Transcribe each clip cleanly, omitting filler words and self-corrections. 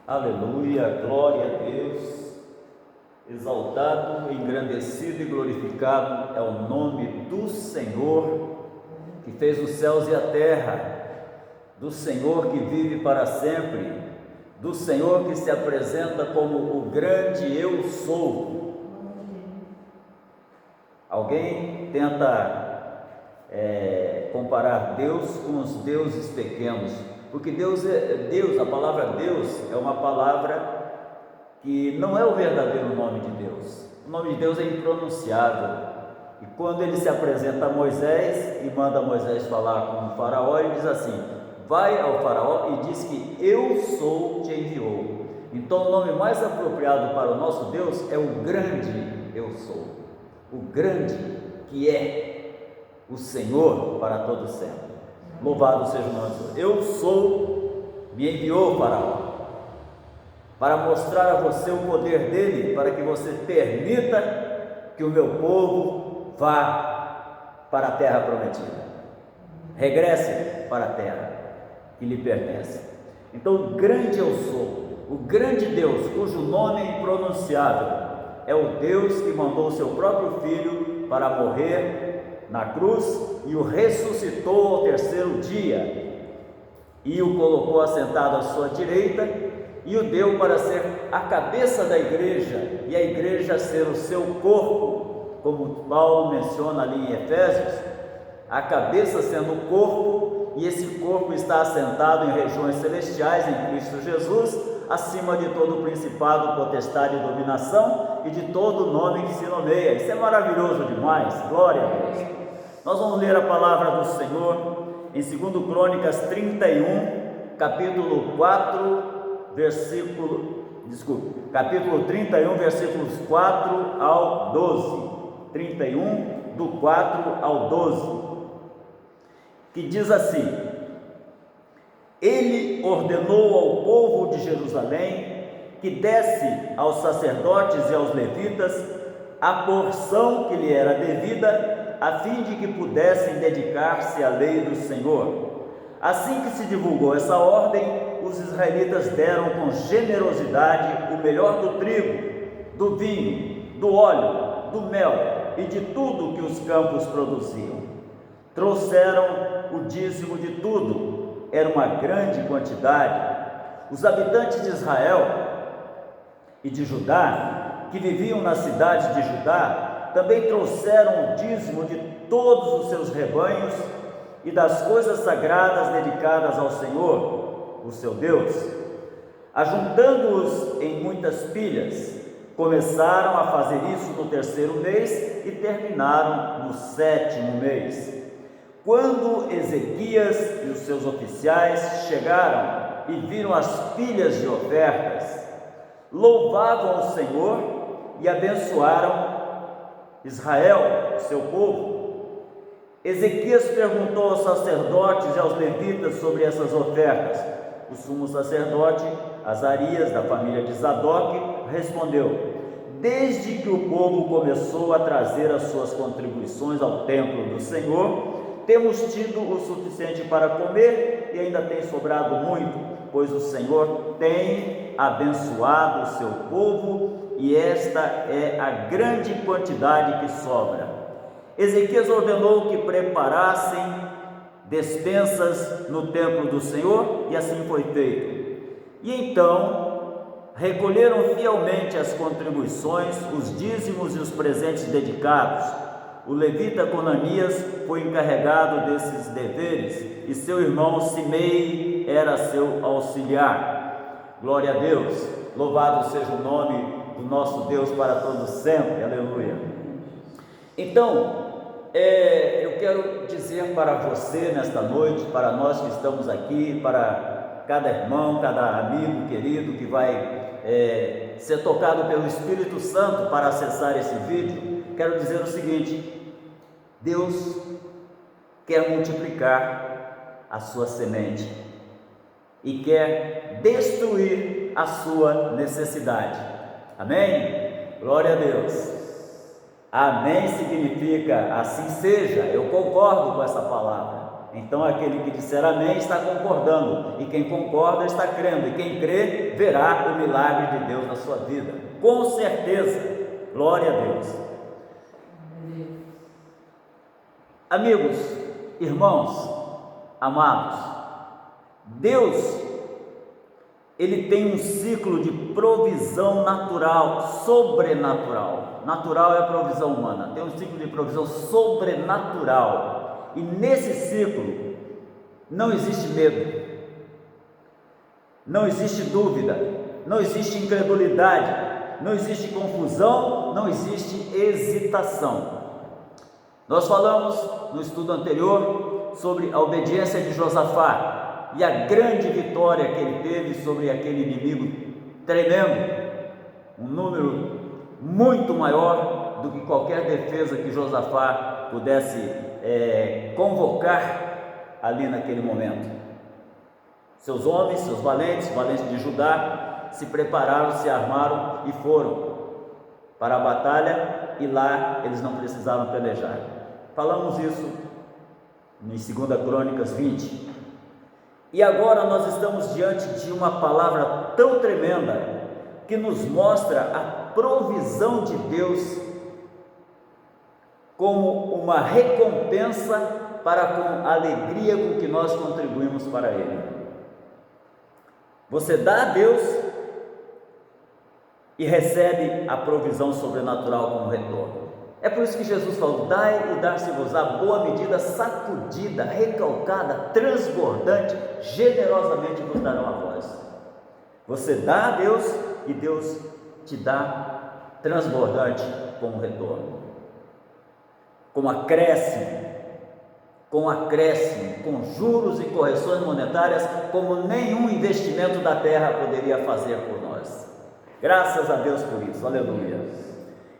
Aleluia, glória a Deus. Exaltado, engrandecido e glorificado é o nome do Senhor, que fez os céus e a terra, do Senhor que vive para sempre, do Senhor que se apresenta como o grande eu sou. Alguém tenta comparar Deus com os deuses pequenos, porque Deus, a palavra Deus é uma palavra que não é o verdadeiro nome de Deus. O nome de Deus é impronunciável. E quando ele se apresenta a Moisés e manda Moisés falar com o faraó, ele diz assim: vai ao faraó e diz que eu sou te enviou. Então o nome mais apropriado para o nosso Deus é o grande eu sou, o grande que é o Senhor para todo sempre. Louvado seja o nome do Senhor. Eu sou, me enviou faraó, para mostrar a você o poder dele, para que você permita que o meu povo vá para a terra prometida, regresse para a terra que lhe pertence. Então o grande eu sou, o grande Deus, cujo nome é impronunciável, é o Deus que mandou o seu próprio Filho para morrer na cruz e o ressuscitou ao terceiro dia e o colocou assentado à sua direita e o deu para ser a cabeça da igreja e a igreja ser o seu corpo, como Paulo menciona ali em Efésios, a cabeça sendo o corpo, e esse corpo está assentado em regiões celestiais em Cristo Jesus, acima de todo o principado, potestade e dominação e de todo nome que se nomeia. Isso é maravilhoso demais, glória a Deus. Nós vamos ler a palavra do Senhor em 2 Crônicas 31, capítulo 31, versículos 4 ao 12, 31, do 4 ao 12, que diz assim: ele ordenou ao povo de Jerusalém que desse aos sacerdotes e aos levitas a porção que lhe era devida, a fim de que pudessem dedicar-se à lei do Senhor. Assim que se divulgou essa ordem, os israelitas deram com generosidade o melhor do trigo, do vinho, do óleo, do mel e de tudo que os campos produziam. Trouxeram o dízimo de tudo, era uma grande quantidade. Os habitantes de Israel e de Judá, que viviam na cidade de Judá, também trouxeram o dízimo de todos os seus rebanhos e das coisas sagradas dedicadas ao Senhor, o seu Deus. Ajuntando-os em muitas pilhas, começaram a fazer isso no terceiro mês e terminaram no sétimo mês. Quando Ezequias e os seus oficiais chegaram e viram as pilhas de ofertas, louvavam o Senhor e abençoaram Israel, seu povo. Ezequias perguntou aos sacerdotes e aos levitas sobre essas ofertas. O sumo sacerdote Azarias, da família de Zadok, respondeu: desde que o povo começou a trazer as suas contribuições ao templo do Senhor, temos tido o suficiente para comer e ainda tem sobrado muito, pois o Senhor tem abençoado o seu povo e esta é a grande quantidade que sobra. Ezequias ordenou que preparassem despensas no templo do Senhor e assim foi feito. E então recolheram fielmente as contribuições, os dízimos e os presentes dedicados. O levita Conanias foi encarregado desses deveres e seu irmão Simei era seu auxiliar. Glória a Deus, louvado seja o nome do nosso Deus para todos sempre, aleluia. Então, eu quero dizer para você nesta noite, para nós que estamos aqui, para cada irmão, cada amigo querido que vai ser tocado pelo Espírito Santo para acessar esse vídeo, quero dizer o seguinte: Deus quer multiplicar a sua semente e quer destruir a sua necessidade. Amém? Glória a Deus. Amém significa assim seja. Eu concordo com essa palavra. Então aquele que disser amém está concordando, e quem concorda está crendo, e quem crê verá o milagre de Deus na sua vida, com certeza. Glória a Deus. Amigos, irmãos, amados, Deus, Ele tem um ciclo de provisão natural, sobrenatural. Natural é a provisão humana, tem um ciclo de provisão sobrenatural, e nesse ciclo não existe medo, não existe dúvida, não existe incredulidade, não existe confusão, não existe hesitação. Nós falamos no estudo anterior sobre a obediência de Josafá e a grande vitória que ele teve sobre aquele inimigo tremendo, um número muito maior do que qualquer defesa que Josafá pudesse convocar ali naquele momento. Seus homens, seus valentes de Judá, se prepararam, se armaram e foram para a batalha, e lá eles não precisavam pelejar. Falamos isso em 2 Crônicas 20. E agora nós estamos diante de uma palavra tão tremenda que nos mostra a provisão de Deus como uma recompensa para com a alegria com que nós contribuímos para Ele. Você dá a Deus e recebe a provisão sobrenatural como retorno. É por isso que Jesus falou: dai e dar-se-vos-á boa medida, sacudida, recalcada, transbordante, generosamente vos darão a vós. Você dá a Deus e Deus te dá transbordante como retorno, como acréscimo, com juros e correções monetárias, como nenhum investimento da terra poderia fazer por nós. Graças a Deus por isso, aleluia.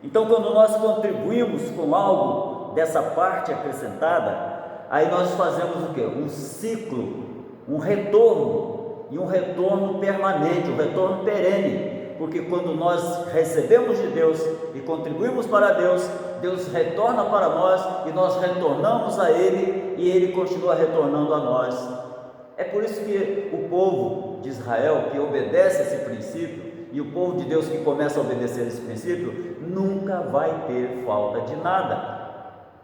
Então, quando nós contribuímos com algo dessa parte acrescentada, aí nós fazemos o quê? Um ciclo, um retorno, e um retorno permanente, um retorno perene, porque quando nós recebemos de Deus e contribuímos para Deus, Deus retorna para nós e nós retornamos a Ele, e Ele continua retornando a nós. É por isso que o povo de Israel, que obedece esse princípio, e o povo de Deus que começa a obedecer esse princípio, nunca vai ter falta de nada,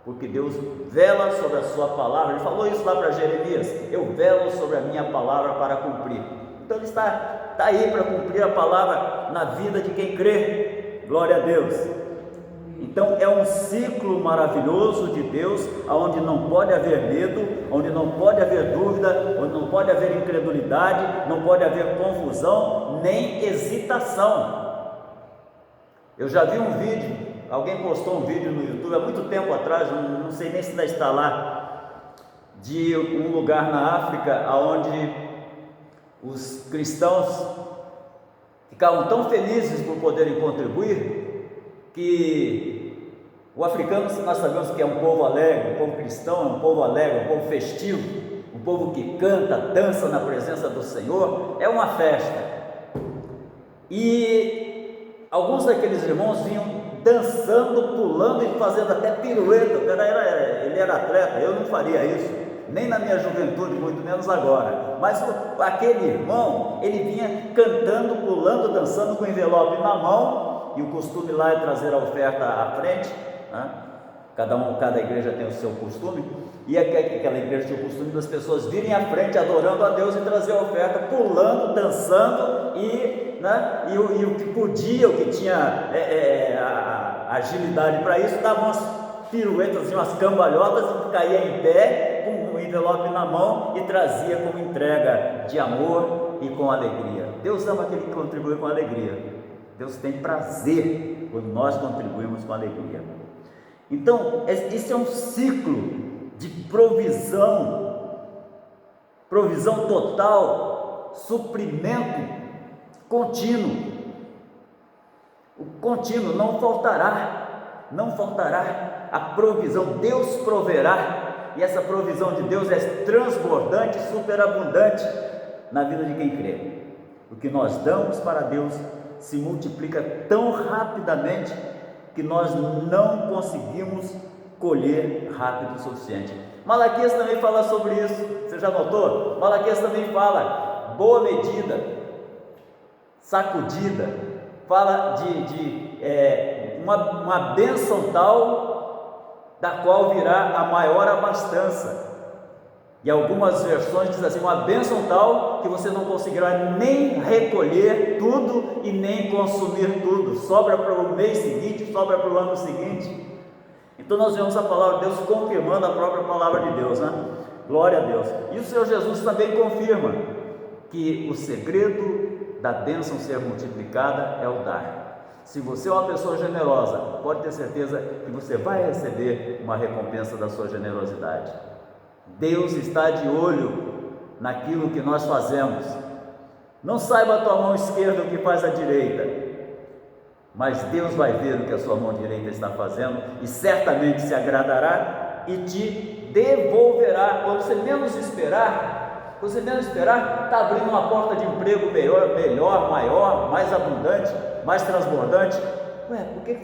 porque Deus vela sobre a sua palavra. Ele falou isso lá para Jeremias: eu velo sobre a minha palavra para cumprir. Então Ele está aí para cumprir a palavra na vida de quem crê. Glória a Deus. Então é um ciclo maravilhoso de Deus, onde não pode haver medo, onde não pode haver dúvida, onde não pode haver incredulidade, não pode haver confusão, nem hesitação. Eu já vi um vídeo, alguém postou um vídeo no YouTube há muito tempo atrás, não sei nem se ainda está lá, de um lugar na África, onde os cristãos ficavam tão felizes por poderem contribuir, que o africano, nós sabemos que é um povo alegre, um povo cristão, é um povo alegre, um povo festivo, um povo que canta, dança na presença do Senhor, é uma festa. E alguns daqueles irmãos vinham dançando, pulando e fazendo até pirueta. Ele era atleta, eu não faria isso, nem na minha juventude, muito menos agora. Mas aquele irmão, ele vinha cantando, pulando, dançando com o envelope na mão. E o costume lá é trazer a oferta à frente, né? Cada igreja tem o seu costume, e aquela igreja tinha o costume das pessoas virem à frente adorando a Deus e trazer a oferta, pulando, dançando, e o que podia, o que tinha a agilidade para isso, dava umas piruetas, umas cambalhotas, e caía em pé com o envelope na mão e trazia como entrega de amor e com alegria. Deus ama aquele que contribui com alegria. Deus tem prazer quando nós contribuímos com alegria. Então, esse é um ciclo de provisão total, suprimento contínuo. O contínuo não faltará a provisão. Deus proverá, e essa provisão de Deus é transbordante, superabundante na vida de quem crê. O que nós damos para Deus se multiplica tão rapidamente que nós não conseguimos colher rápido o suficiente. Malaquias também fala sobre isso, você já notou? Malaquias também fala boa medida, sacudida, fala de uma bênção tal, da qual virá a maior abastança. E algumas versões dizem assim, uma bênção tal que você não conseguirá nem recolher tudo e nem consumir tudo, sobra para o mês seguinte, sobra para o ano seguinte. Então nós vemos a palavra de Deus confirmando a própria palavra de Deus, né? Glória a Deus. E o Senhor Jesus também confirma que o segredo da bênção ser multiplicada é o dar. Se você é uma pessoa generosa, pode ter certeza que você vai receber uma recompensa da sua generosidade. Deus está de olho naquilo que nós fazemos. Não saiba a tua mão esquerda o que faz a direita, mas Deus vai ver o que a sua mão direita está fazendo e certamente se agradará e te devolverá. Quando você menos esperar, está abrindo uma porta de emprego melhor, maior, mais abundante, mais transbordante.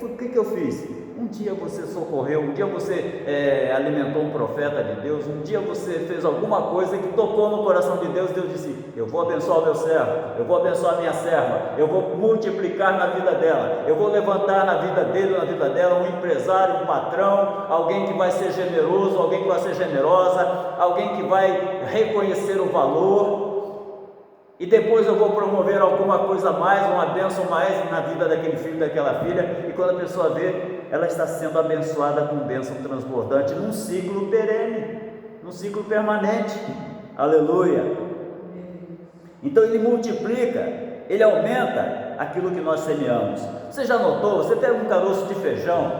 O que eu fiz? Um dia você socorreu, um dia você alimentou um profeta de Deus, um dia você fez alguma coisa que tocou no coração de Deus. Deus disse, eu vou abençoar o meu servo, eu vou abençoar a minha serva, eu vou multiplicar na vida dela, eu vou levantar na vida dele, na vida dela, um empresário, um patrão, alguém que vai ser generoso, alguém que vai ser generosa, alguém que vai reconhecer o valor. E depois eu vou promover alguma coisa mais, uma bênção mais na vida daquele filho, daquela filha. E quando a pessoa vê, ela está sendo abençoada com bênção transbordante num ciclo perene, num ciclo permanente. Aleluia! Então ele multiplica, ele aumenta aquilo que nós semeamos. Você já notou? Você pega um caroço de feijão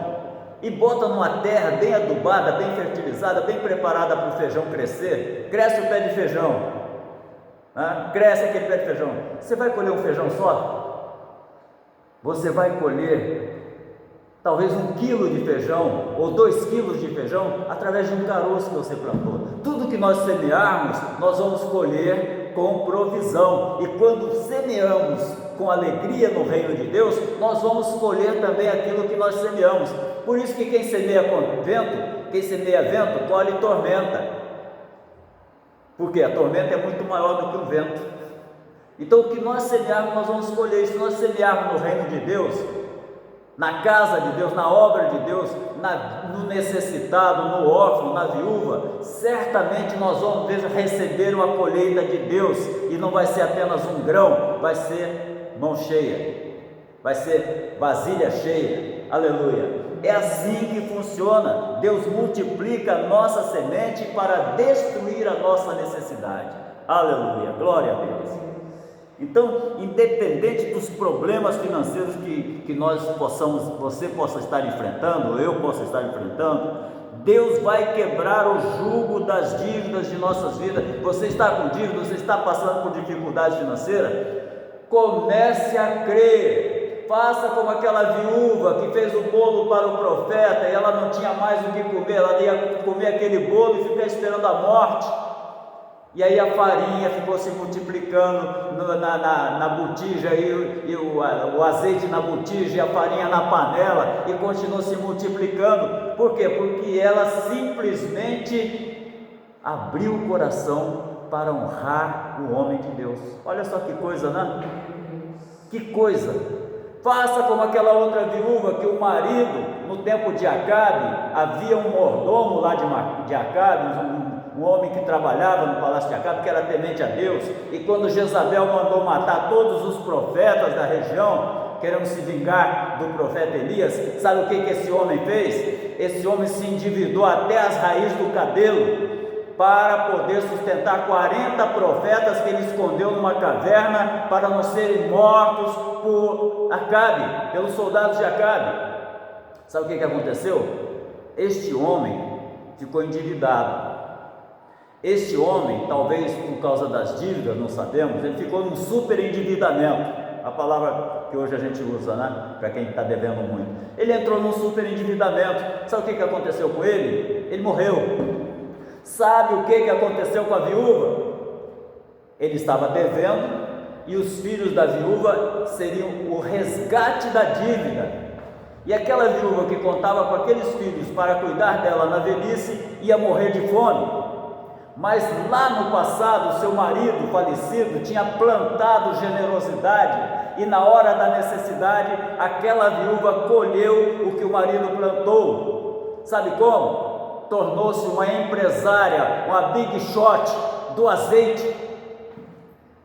e bota numa terra bem adubada, bem fertilizada, bem preparada para o feijão crescer, cresce o pé de feijão. Cresce aquele pé de feijão. Você vai colher um feijão só? Você vai colher talvez 1 quilo de feijão ou 2 quilos de feijão através de um caroço que você plantou. Tudo que nós semearmos, nós vamos colher com provisão. E quando semeamos com alegria no reino de Deus, nós vamos colher também aquilo que nós semeamos. Por isso que quem semeia com vento, quem semeia vento, colhe tormenta. Porque a tormenta é muito maior do que o vento. Então o que nós semearmos, nós vamos colher. Se nós semearmos no reino de Deus, na casa de Deus, na obra de Deus, no necessitado, no órfão, na viúva, certamente nós vamos receber uma colheita de Deus. E não vai ser apenas um grão, vai ser mão cheia, vai ser vasilha cheia. Aleluia! É assim que funciona. Deus multiplica a nossa semente para destruir a nossa necessidade. Aleluia, glória a Deus. Então, independente dos problemas financeiros que você possa estar enfrentando, ou eu possa estar enfrentando, Deus vai quebrar o jugo das dívidas de nossas vidas. Você está com dívida, você está passando por dificuldade financeira? Comece a crer. Faça como aquela viúva que fez o bolo para o profeta e ela não tinha mais o que comer, ela ia comer aquele bolo e ficar esperando a morte. E aí a farinha ficou se multiplicando na botija e o azeite na botija e a farinha na panela e continuou se multiplicando. Por quê? Porque ela simplesmente abriu o coração para honrar o homem de Deus. Olha só que coisa, né? Que coisa! Faça como aquela outra viúva que o marido, no tempo de Acabe, havia um mordomo lá de Acabe, um homem que trabalhava no palácio de Acabe, que era temente a Deus, e quando Jezabel mandou matar todos os profetas da região, querendo se vingar do profeta Elias, sabe o que esse homem fez? Esse homem se endividou até as raízes do cabelo, para poder sustentar 40 profetas que ele escondeu numa caverna para não serem mortos por Acabe, pelos soldados de Acabe. Sabe o que aconteceu? Este homem ficou endividado. Este homem, talvez por causa das dívidas, não sabemos, ele ficou num super endividamento, a palavra que hoje a gente usa, né? Para quem está devendo muito. Ele entrou num super endividamento. Sabe o que aconteceu com ele? Ele morreu. Sabe o que aconteceu com a viúva? Ele estava devendo e os filhos da viúva seriam o resgate da dívida. E aquela viúva que contava com aqueles filhos para cuidar dela na velhice ia morrer de fome. Mas lá no passado, seu marido falecido tinha plantado generosidade, e na hora da necessidade, aquela viúva colheu o que o marido plantou. Sabe como? Tornou-se uma empresária, uma big shot do azeite,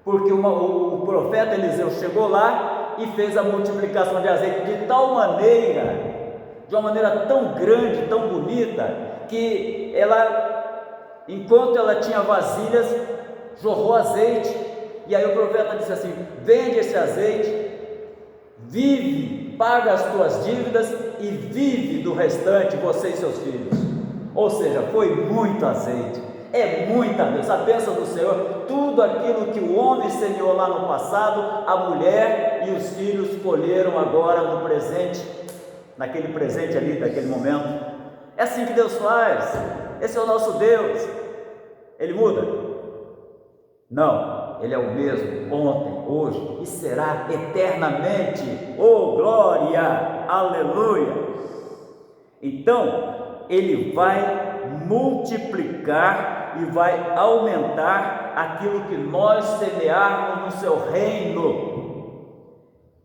porque o profeta Eliseu chegou lá e fez a multiplicação de azeite de tal maneira, de uma maneira tão grande, tão bonita, que ela, enquanto ela tinha vasilhas, jorrou azeite. E aí o profeta disse assim: vende esse azeite, vive, paga as tuas dívidas e vive do restante, você e seus filhos. Ou seja, foi muito azeite, é muita bênção, a bênção do Senhor. Tudo aquilo que o homem semeou lá no passado, a mulher e os filhos colheram agora no presente, naquele presente ali, naquele momento. É assim que Deus faz. Esse é o nosso Deus. Ele muda? Não, Ele é o mesmo ontem, hoje e será eternamente. Oh, glória, aleluia! Então, Ele vai multiplicar e vai aumentar aquilo que nós semearmos no seu reino,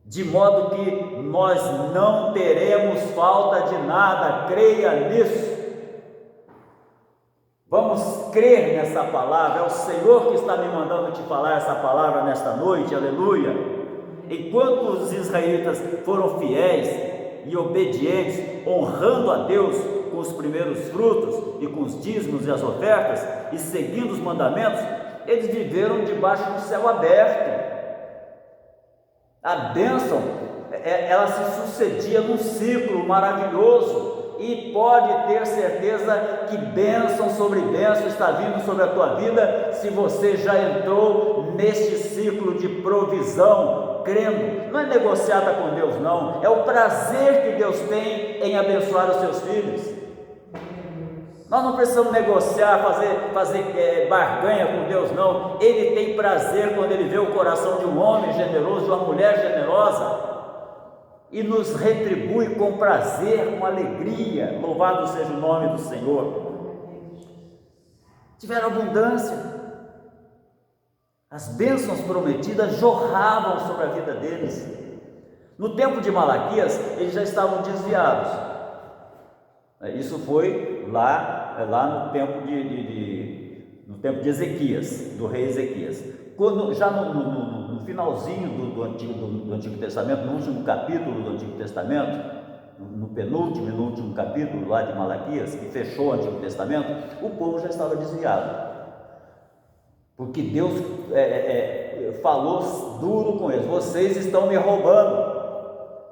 de modo que nós não teremos falta de nada. Creia nisso. Vamos crer nessa palavra. É o Senhor que está me mandando te falar essa palavra nesta noite, aleluia. Enquanto os israelitas foram fiéis e obedientes, honrando a Deus com os primeiros frutos e com os dízimos e as ofertas, e seguindo os mandamentos, eles viveram debaixo do céu aberto. A bênção, ela se sucedia num ciclo maravilhoso. E pode ter certeza que bênção sobre bênção está vindo sobre a tua vida, se você já entrou neste ciclo de provisão, crendo. Não é negociata com Deus, não, é o prazer que Deus tem em abençoar os seus filhos. Nós não precisamos negociar, fazer barganha com Deus, não. Ele tem prazer quando Ele vê o coração de um homem generoso, de uma mulher generosa, e nos retribui com prazer, com alegria. Louvado seja o nome do Senhor. Tiveram abundância, as bênçãos prometidas jorravam sobre a vida deles. No tempo de Malaquias, eles já estavam desviados. Isso foi lá no tempo no tempo de Ezequias, do rei Ezequias. Quando, já no finalzinho do Antigo Testamento, no último capítulo do Antigo Testamento, no penúltimo e no último capítulo lá de Malaquias, que fechou o Antigo Testamento, o povo já estava desviado, porque Deus falou duro com eles: vocês estão me roubando.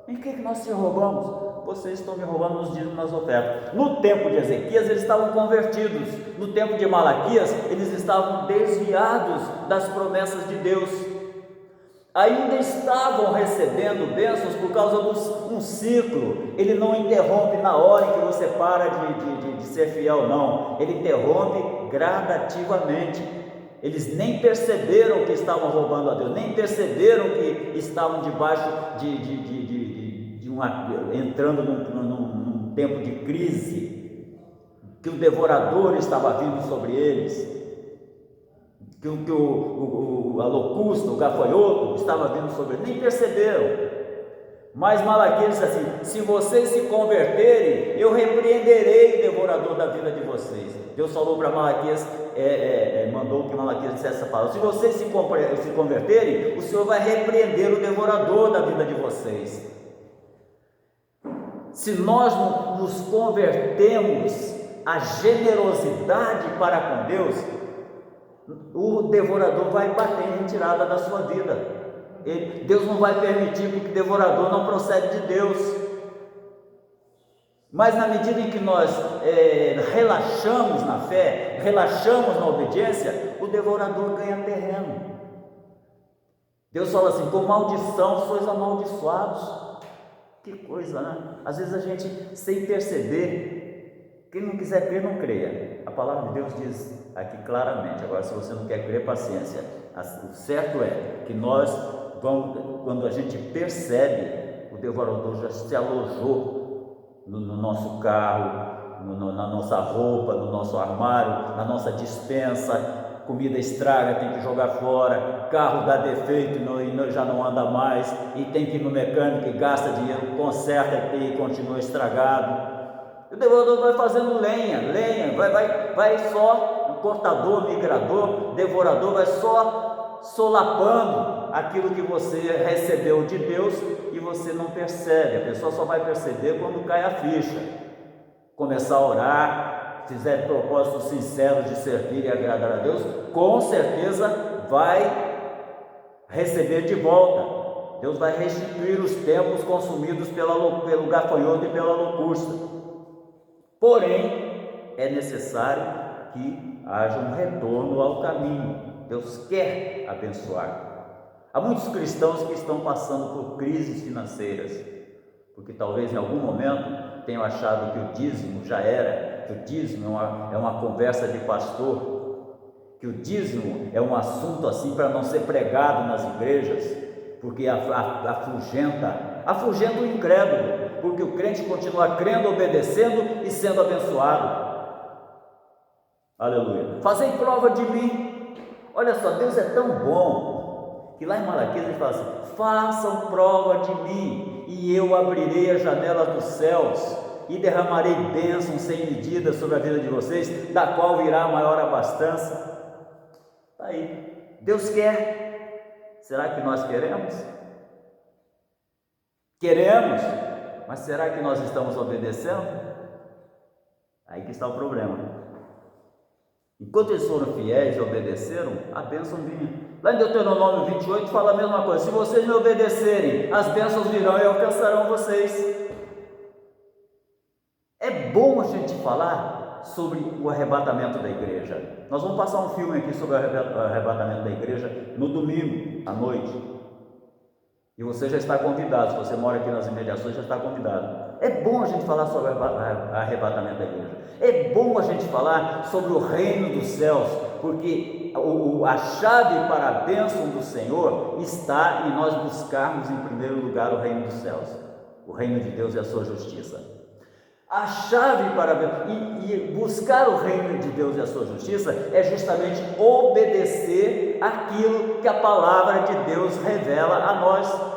Em que nós te roubamos? Vocês estão me roubando nos dízimos e nas ofertas. No tempo de Ezequias eles estavam convertidos, no tempo de Malaquias eles estavam desviados das promessas de Deus, ainda estavam recebendo bênçãos por causa de um ciclo. Ele não interrompe na hora em que você para de ser fiel, não, ele interrompe gradativamente. Eles nem perceberam que estavam roubando a Deus, nem perceberam que estavam debaixo entrando num tempo de crise, que o devorador estava vindo sobre eles, que a locusta, o gafanhoto estava vindo sobre eles, nem perceberam. Mas Malaquias disse assim: se vocês se converterem, eu repreenderei o devorador da vida de vocês. Deus falou para Malaquias, mandou que Malaquias dissesse essa palavra: se vocês se converterem, o Senhor vai repreender o devorador da vida de vocês. Se nós nos convertemos à generosidade para com Deus, o devorador vai bater em retirada da sua vida. Deus não vai permitir, porque o devorador não procede de Deus. Mas na medida em que nós relaxamos na fé, relaxamos na obediência, o devorador ganha terreno. Deus fala assim: com maldição sois amaldiçoados. Que coisa, né? Às vezes a gente, sem perceber, quem não quiser crer, não creia. A palavra de Deus diz aqui claramente. Agora, se você não quer crer, paciência. O certo é que nós, quando a gente percebe o devorador já se alojou no nosso carro, na nossa roupa, no nosso armário, na nossa despensa. Comida estraga, tem que jogar fora, carro dá defeito e já não anda mais, e tem que ir no mecânico e gasta dinheiro, conserta e continua estragado. O devorador vai fazendo lenha, vai só, o cortador, migrador, devorador vai só solapando aquilo que você recebeu de Deus e você não percebe. A pessoa só vai perceber quando cai a ficha, começar a orar, fizer propósitos sinceros de servir e agradar a Deus, com certeza vai receber de volta. Deus vai restituir os tempos consumidos pelo gafanhoto e pela loucura. Porém, é necessário que haja um retorno ao caminho. Deus quer abençoar. Há muitos cristãos que estão passando por crises financeiras, porque talvez em algum momento tenham achado que o dízimo já era, que o dízimo é uma conversa de pastor, que o dízimo é um assunto assim para não ser pregado nas igrejas, porque afugenta o incrédulo, porque o crente continua crendo, obedecendo e sendo abençoado. Aleluia. Fazei prova de mim. Olha só, Deus é tão bom que lá em Malaquias ele fala assim: façam prova de mim e eu abrirei as janelas dos céus e derramarei bênçãos sem medida sobre a vida de vocês, da qual virá a maior abastança. Está aí. Deus quer. Será que nós queremos? Queremos, mas será que nós estamos obedecendo? Aí que está o problema. Enquanto eles foram fiéis e obedeceram, a bênção vinha. Lá em Deuteronômio 28 fala a mesma coisa: se vocês me obedecerem, as bênçãos virão e alcançarão vocês. É bom a gente falar sobre o arrebatamento da igreja. Nós vamos passar um filme aqui sobre o arrebatamento da igreja no domingo à noite. E você já está convidado, se você mora aqui nas imediações, já está convidado. É bom a gente falar sobre o arrebatamento da igreja. É bom a gente falar sobre o reino dos céus, porque a chave para a bênção do Senhor está em nós buscarmos em primeiro lugar o reino dos céus, o reino de Deus e a sua justiça. A chave para e buscar o reino de Deus e a sua justiça é justamente obedecer aquilo que a palavra de Deus revela a nós.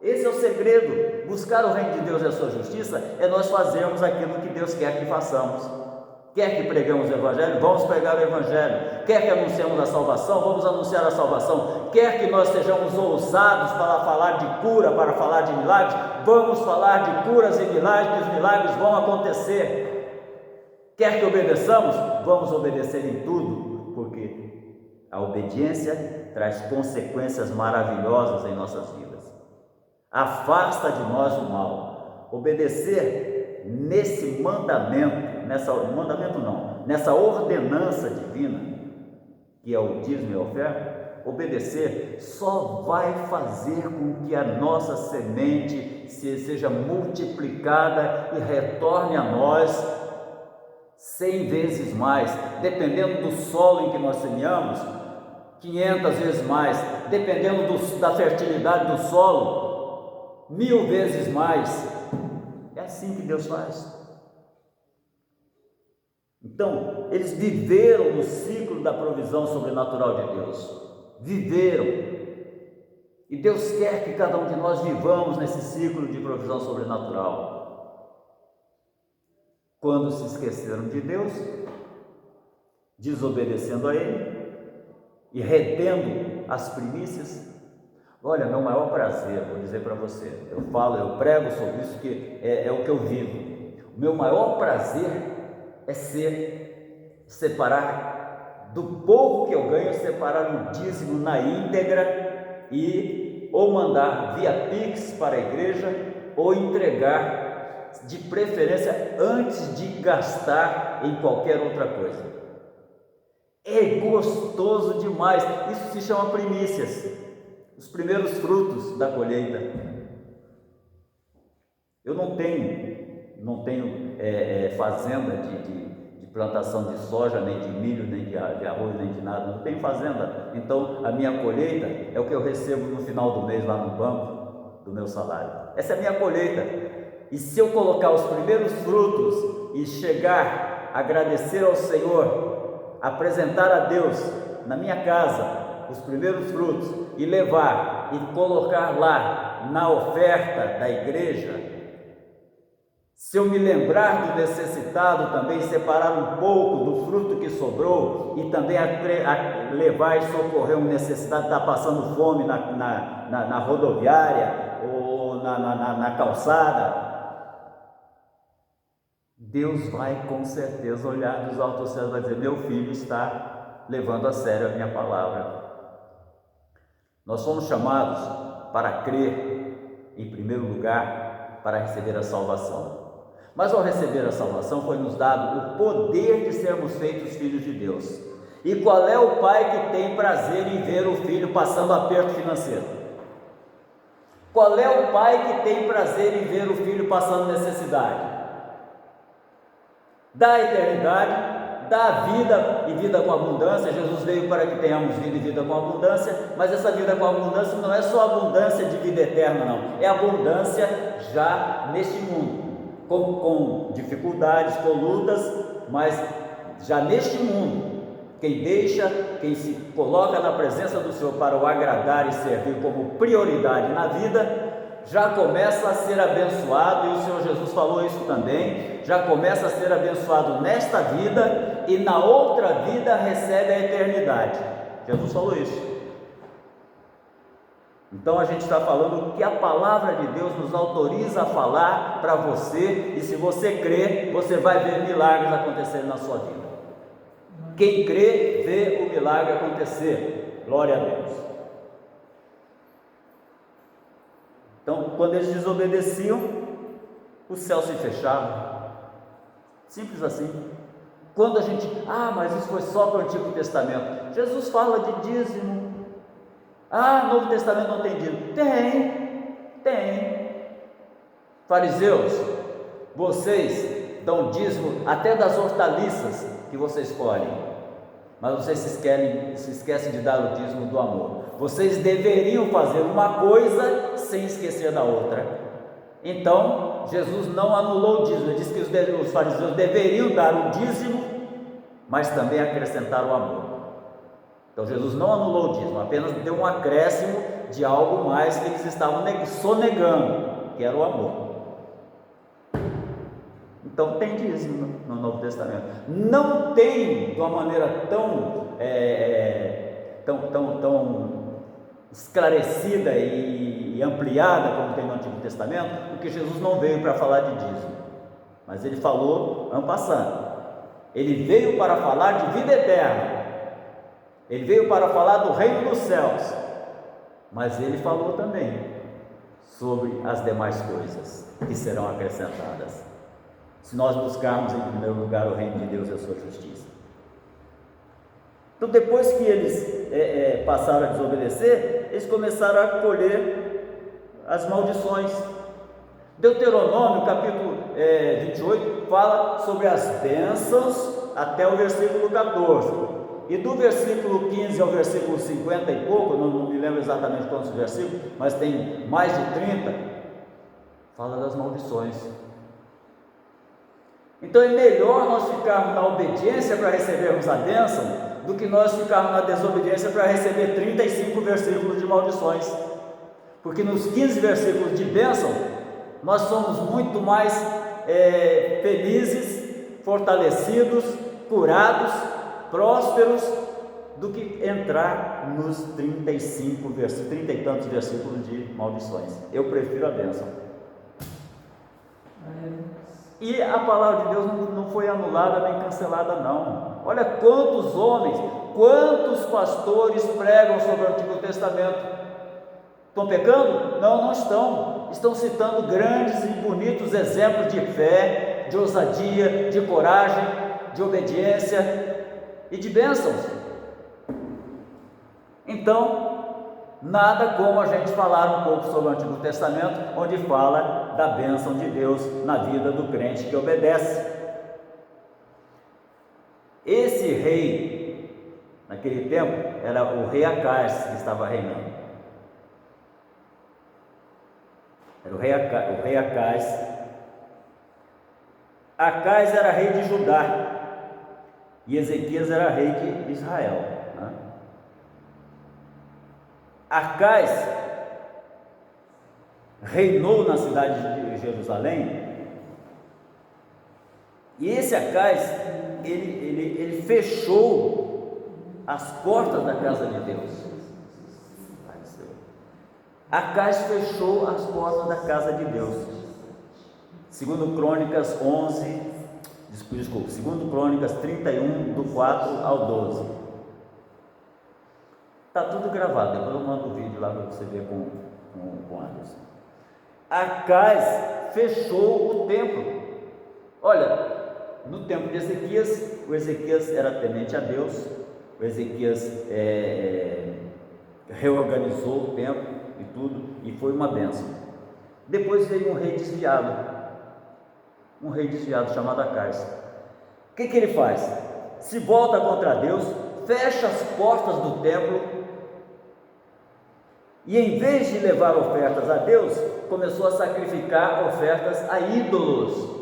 Esse é o segredo. Buscar o reino de Deus e a sua justiça é nós fazermos aquilo que Deus quer que façamos. Quer que pregamos o Evangelho? Vamos pregar o Evangelho. Quer que anunciemos a salvação? Vamos anunciar a salvação. Quer que nós sejamos ousados para falar de cura, para falar de milagres? Vamos falar de curas e milagres, que os milagres vão acontecer. Quer que obedeçamos? Vamos obedecer em tudo, porque a obediência traz consequências maravilhosas em nossas vidas. Afasta de nós o mal. Obedecer nesse mandamento, nessa ordenança divina, que é o dízimo e a oferta, obedecer só vai fazer com que a nossa semente seja multiplicada e retorne a nós 100 vezes mais, dependendo do solo em que nós semeamos, 500 vezes mais, dependendo da fertilidade do solo, 1000 vezes mais. É assim que Deus faz. Então, eles viveram no ciclo da provisão sobrenatural de Deus. Viveram. E Deus quer que cada um de nós vivamos nesse ciclo de provisão sobrenatural. Quando se esqueceram de Deus, desobedecendo a Ele e retendo as primícias. Olha, meu maior prazer, vou dizer para você, eu prego sobre isso, que é o que eu vivo. O meu maior prazer é separar do pouco que eu ganho, separar o dízimo na íntegra e ou mandar via Pix para a igreja ou entregar, de preferência, antes de gastar em qualquer outra coisa. É gostoso demais. Isso se chama primícias, os primeiros frutos da colheita. Eu não tenho fazenda de plantação de soja, nem de milho, nem de arroz, nem de nada. Não tenho fazenda. Então a minha colheita é o que eu recebo no final do mês lá no banco do meu salário. Essa é a minha colheita. E se eu colocar os primeiros frutos e chegar a agradecer ao Senhor, apresentar a Deus na minha casa os primeiros frutos e levar e colocar lá na oferta da igreja, se eu me lembrar do necessitado também, separar um pouco do fruto que sobrou e também levar e socorrer um necessitado que está passando fome na rodoviária ou na calçada, Deus vai com certeza olhar dos altos céus e vai dizer: meu filho está levando a sério a minha palavra. Nós somos chamados para crer, em primeiro lugar, para receber a salvação. Mas ao receber a salvação foi nos dado o poder de sermos feitos filhos de Deus. E qual é o pai que tem prazer em ver o filho passando aperto financeiro? Qual é o pai que tem prazer em ver o filho passando necessidade? Da eternidade, da vida e vida com abundância. Jesus veio para que tenhamos vida e vida com abundância, mas essa vida com abundância não é só abundância de vida eterna, não, é abundância já neste mundo, com dificuldades, com lutas, mas já neste mundo. Quem se coloca na presença do Senhor para o agradar e servir como prioridade na vida, já começa a ser abençoado, e o Senhor Jesus falou isso também, já começa a ser abençoado nesta vida e na outra vida recebe a eternidade. Jesus falou isso. Então a gente está falando que a palavra de Deus nos autoriza a falar para você, e se você crer, você vai ver milagres acontecerem na sua vida. Quem crê, vê o milagre acontecer. Glória a Deus. Então, quando eles desobedeciam, o céu se fechava. Simples assim. Quando a gente, mas isso foi só para o Antigo Testamento. Jesus fala de dízimo. Novo Testamento não tem dízimo. Tem. Fariseus, vocês dão dízimo até das hortaliças que vocês colhem, mas vocês se esquecem de dar o dízimo do amor. Vocês deveriam fazer uma coisa sem esquecer da outra. Então, Jesus não anulou o dízimo. Ele disse que os fariseus deveriam dar o dízimo, mas também acrescentar o amor. Então, Jesus não anulou o dízimo, apenas deu um acréscimo de algo mais que eles estavam sonegando, que era o amor. Então, tem dízimo no Novo Testamento. Não tem de uma maneira tão esclarecida e ampliada como tem no Antigo Testamento, porque Jesus não veio para falar de dízimo, mas ele falou en passant. Ele veio para falar de vida eterna, ele veio para falar do reino dos céus, mas ele falou também sobre as demais coisas que serão acrescentadas, se nós buscarmos em primeiro lugar o reino de Deus e a sua justiça. Então, depois que eles passaram a desobedecer, eles começaram a colher as maldições. Deuteronômio, capítulo 28, fala sobre as bênçãos até o versículo 14. E do versículo 15 ao versículo 50 e pouco, não me lembro exatamente quantos versículos, mas tem mais de 30, fala das maldições. Então é melhor nós ficarmos na obediência para recebermos a bênção, do que nós ficarmos na desobediência para receber 35 versículos de maldições. Porque nos 15 versículos de bênção, nós somos muito mais felizes, fortalecidos, curados, prósperos, do que entrar nos 30 e tantos versículos de maldições. Eu prefiro a bênção. E a palavra de Deus não foi anulada nem cancelada, não. Olha quantos homens, quantos pastores pregam sobre o Antigo Testamento. Estão pecando? Não estão. Estão citando grandes e bonitos exemplos de fé, de ousadia, de coragem, de obediência e de bênçãos. Então, nada como a gente falar um pouco sobre o Antigo Testamento, onde fala da bênção de Deus na vida do crente que obedece. Esse rei, naquele tempo, era o rei Acais que estava reinando. Era o rei Acaz. Acaz era rei de Judá e Ezequias era rei de Israel, né? Acaz reinou na cidade de Jerusalém, e esse Acaz, ele fechou as portas da casa de Deus. Acaz fechou as portas da casa de Deus. Segundo Crônicas 31, do 4 ao 12. Está tudo gravado, depois eu mando o vídeo lá para você ver com Anderson. Acaz fechou o templo. Olha, no tempo de Ezequias, o Ezequias era temente a Deus, o Ezequias reorganizou o templo e tudo, e foi uma bênção. Depois veio um rei desviado chamado Acaz. O que ele faz? Se volta contra Deus, fecha as portas do templo, e em vez de levar ofertas a Deus, começou a sacrificar ofertas a ídolos,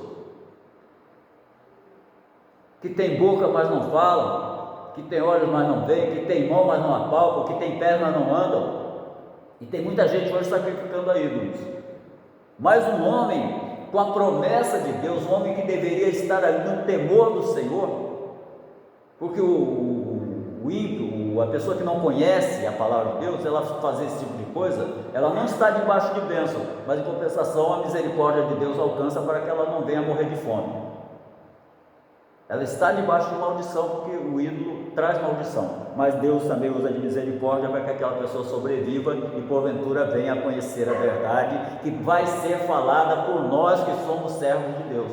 que tem boca, mas não falam, que tem olhos, mas não veem, que tem mão, mas não apalpam, que tem pés, mas não andam. E tem muita gente hoje sacrificando a ídolos. Mas um homem com a promessa de Deus, um homem que deveria estar ali no temor do Senhor, porque o ímpio, a pessoa que não conhece a palavra de Deus, ela fazer esse tipo de coisa, ela não está debaixo de bênção, mas em compensação a misericórdia de Deus alcança para que ela não venha morrer de fome. Ela está debaixo de maldição, porque o ídolo traz maldição, mas Deus também usa de misericórdia para que aquela pessoa sobreviva e porventura venha a conhecer a verdade, que vai ser falada por nós que somos servos de Deus.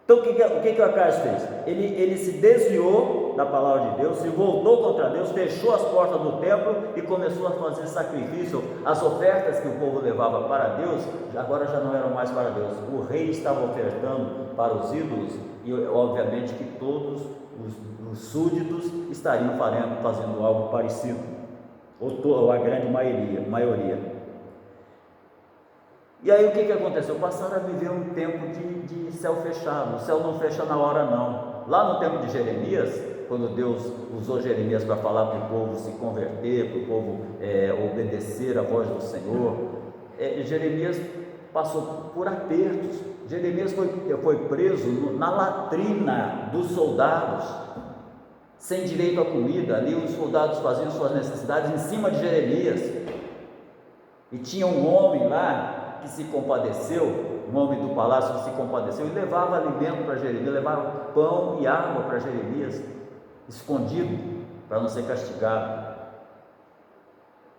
Então o que o Acaz fez? Ele se desviou da palavra de Deus, se voltou contra Deus, fechou as portas do templo e começou a fazer sacrifício. As ofertas que o povo levava para Deus, agora já não eram mais para Deus. O rei estava ofertando para os ídolos, e obviamente que todos os súditos estariam fazendo algo parecido, ou a grande maioria. E aí o que aconteceu? Passaram a viver um tempo de céu fechado. O céu não fecha na hora não. Lá no tempo de Jeremias, quando Deus usou Jeremias para falar para o povo se converter, para o povo obedecer à voz do Senhor, Jeremias passou por apertos. Jeremias foi preso na latrina dos soldados, sem direito à comida. Ali os soldados faziam suas necessidades em cima de Jeremias, e tinha um homem lá que se compadeceu, um homem do palácio que se compadeceu e levava alimento para Jeremias, levava pão e água para Jeremias, escondido, para não ser castigado,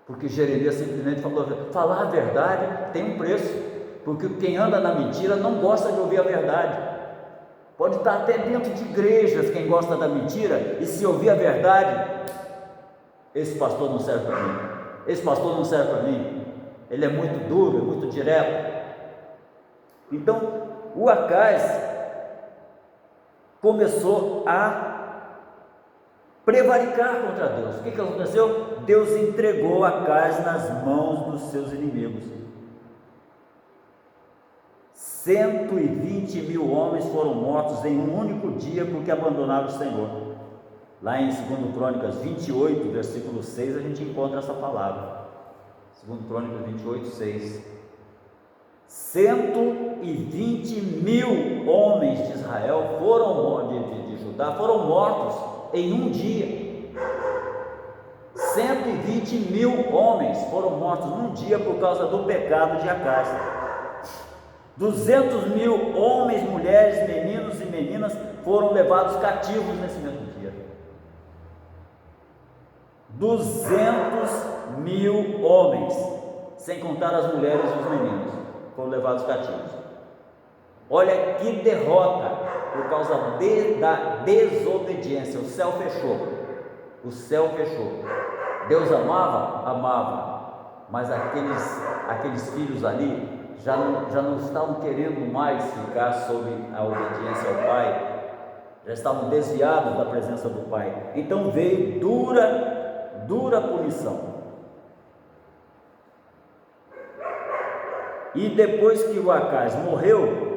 porque Jeremias simplesmente falou: falar a verdade tem um preço, porque quem anda na mentira não gosta de ouvir a verdade. Pode estar até dentro de igrejas quem gosta da mentira, e se ouvir a verdade, esse pastor não serve para mim, esse pastor não serve para mim, ele é muito duro, é muito direto. Então o Acaz começou a prevaricar contra Deus. O que aconteceu? Deus entregou Acaz nas mãos dos seus inimigos. 120.000 homens foram mortos em um único dia porque abandonaram o Senhor. Lá em 2 Crônicas 28, versículo 6, a gente encontra essa palavra. 2 Crônicas 28, 6. 120.000 homens de Israel de Judá foram mortos em um dia. 120.000 homens foram mortos num dia por causa do pecado de Acaz. 200.000 homens, mulheres, meninos e meninas foram levados cativos nesse mesmo dia. 200.000 homens, sem contar as mulheres e os meninos, foram levados cativos. Olha que derrota, por causa da desobediência. O céu fechou. Deus amava, mas aqueles filhos ali já não estavam querendo mais ficar sob a obediência ao Pai, já estavam desviados da presença do Pai. Então veio dura punição. E depois que o Acais morreu,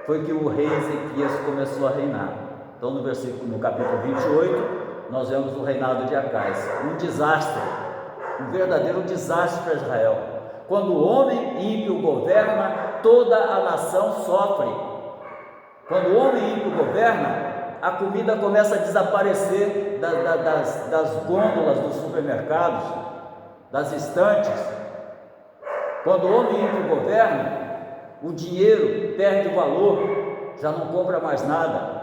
foi que o rei Ezequias começou a reinar. Então no capítulo 28, nós vemos o reinado de Acais, um desastre, um verdadeiro desastre para Israel. Quando o homem ímpio governa, toda a nação sofre. Quando o homem ímpio governa, a comida começa a desaparecer das gôndolas dos supermercados, das estantes. Quando o homem ímpio governa, o dinheiro perde o valor, já não compra mais nada.